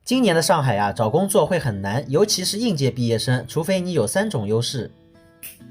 今年的上海啊，找工作会很难，尤其是应届毕业生，除非你有3种优势。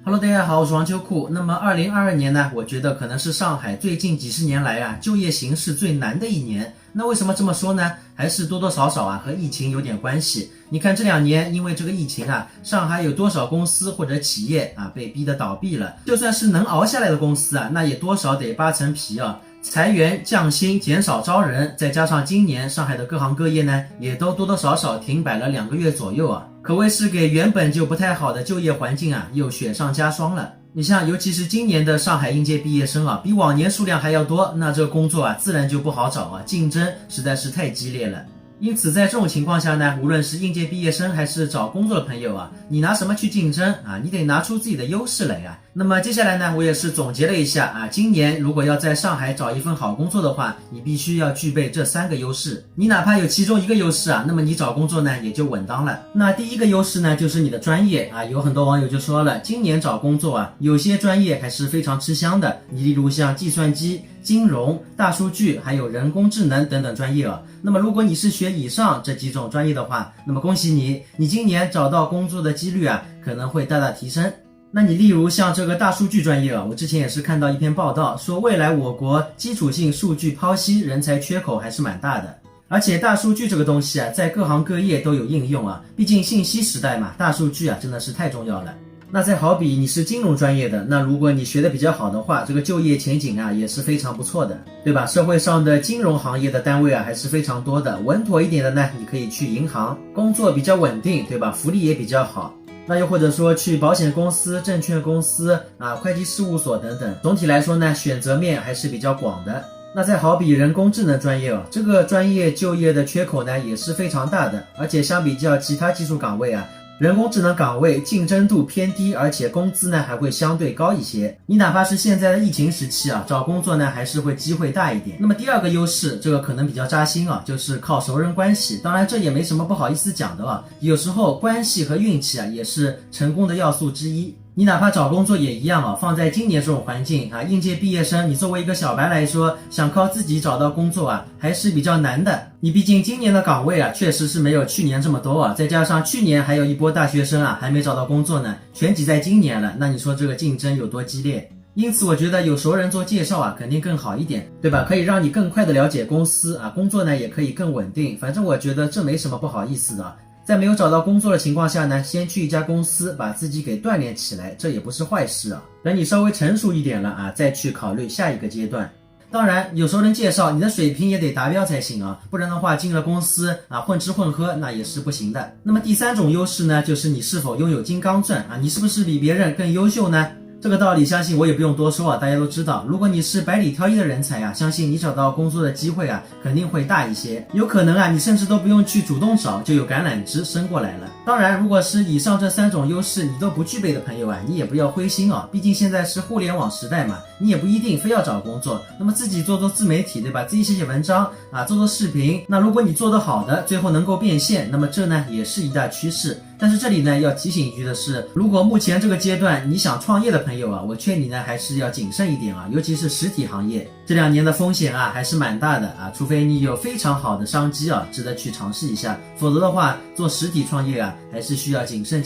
Hello， 大家好，我是王秋库。那么2022年呢，我觉得可能是上海最近几十年来啊，就业形势最难的一年。那为什么这么说呢？还是多多少少啊和疫情有点关系。你看这2年，因为这个疫情啊，上海有多少公司或者企业啊被逼得倒闭了？就算是能熬下来的公司啊，那也多少得扒层皮啊。裁员、降薪、减少招人，再加上今年上海的各行各业呢，也都多多少少停摆了2个月左右啊，可谓是给原本就不太好的就业环境啊，又雪上加霜了。你像，尤其是今年的上海应届毕业生啊，比往年数量还要多，那这个工作啊，自然就不好找啊，竞争实在是太激烈了。因此在这种情况下呢，无论是应届毕业生还是找工作的朋友啊，你拿什么去竞争啊？你得拿出自己的优势来啊。那么接下来呢，我也是总结了一下啊，今年如果要在上海找一份好工作的话，你必须要具备这3个优势。你哪怕有其中1个优势啊，那么你找工作呢也就稳当了。那第一个优势呢，就是你的专业啊，有很多网友就说了，今年找工作啊，有些专业还是非常吃香的。你例如像计算机、金融、大数据，还有人工智能等等专业啊。那么如果你是学以上这几种专业的话，那么恭喜你，你今年找到工作的几率啊可能会大大提升。那你例如像这个大数据专业啊，我之前也是看到一篇报道，说未来我国基础性数据剖析人才缺口还是蛮大的。而且大数据这个东西啊，在各行各业都有应用啊，毕竟信息时代嘛，大数据啊真的是太重要了。那再好比你是金融专业的，那如果你学的比较好的话，这个就业前景啊也是非常不错的，对吧？社会上的金融行业的单位啊还是非常多的，稳妥一点的呢，你可以去银行，工作比较稳定，对吧？福利也比较好。那又或者说去保险公司、证券公司啊、会计事务所等等。总体来说呢，选择面还是比较广的。那再好比人工智能专业这个专业就业的缺口呢也是非常大的，而且相比较其他技术岗位啊，人工智能岗位竞争度偏低，而且工资呢还会相对高一些。你哪怕是现在的疫情时期啊，找工作呢还是会机会大一点。那么第2个优势，这个可能比较扎心啊，就是靠熟人关系。当然这也没什么不好意思讲的啊，有时候关系和运气啊也是成功的要素之一。你哪怕找工作也一样啊，放在今年这种环境啊，应届毕业生，你作为一个小白来说，想靠自己找到工作啊，还是比较难的。你毕竟今年的岗位啊，确实是没有去年这么多啊，再加上去年还有一波大学生啊，还没找到工作呢，全挤在今年了，那你说这个竞争有多激烈？因此我觉得有熟人做介绍啊，肯定更好一点，对吧？可以让你更快的了解公司啊，工作呢也可以更稳定。反正我觉得这没什么不好意思的。在没有找到工作的情况下呢，先去一家公司把自己给锻炼起来，这也不是坏事啊。等你稍微成熟一点了啊，再去考虑下一个阶段。当然有熟人介绍，你的水平也得达标才行啊，不然的话进了公司啊混吃混喝那也是不行的。那么第3种优势呢，就是你是否拥有金刚钻啊，你是不是比别人更优秀呢？这个道理相信我也不用多说啊，大家都知道，如果你是百里挑一的人才啊，相信你找到工作的机会啊肯定会大一些，有可能啊你甚至都不用去主动找，就有橄榄枝伸过来了。当然如果是以上这3种优势你都不具备的朋友啊，你也不要灰心啊，毕竟现在是互联网时代嘛，你也不一定非要找工作，那么自己做做自媒体，对吧？自己写写文章啊，做做视频，那如果你做得好的，最后能够变现，那么这呢也是一大趋势。但是这里呢要提醒一句的是，如果目前这个阶段你想创业的朋友啊，我劝你呢还是要谨慎一点啊，尤其是实体行业，这2年的风险啊还是蛮大的啊，除非你有非常好的商机啊，值得去尝试一下，否则的话做实体创业啊还是需要谨慎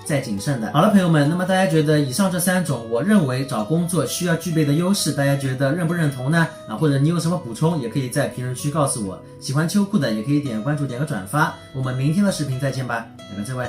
再谨慎的。好了朋友们，那么大家觉得以上这3种我认为找工作需要具备的优势，大家觉得认不认同呢？啊，或者你有什么补充也可以在评论区告诉我。喜欢秋裤的也可以点关注点个转发，我们明天的视频再见吧，两个在外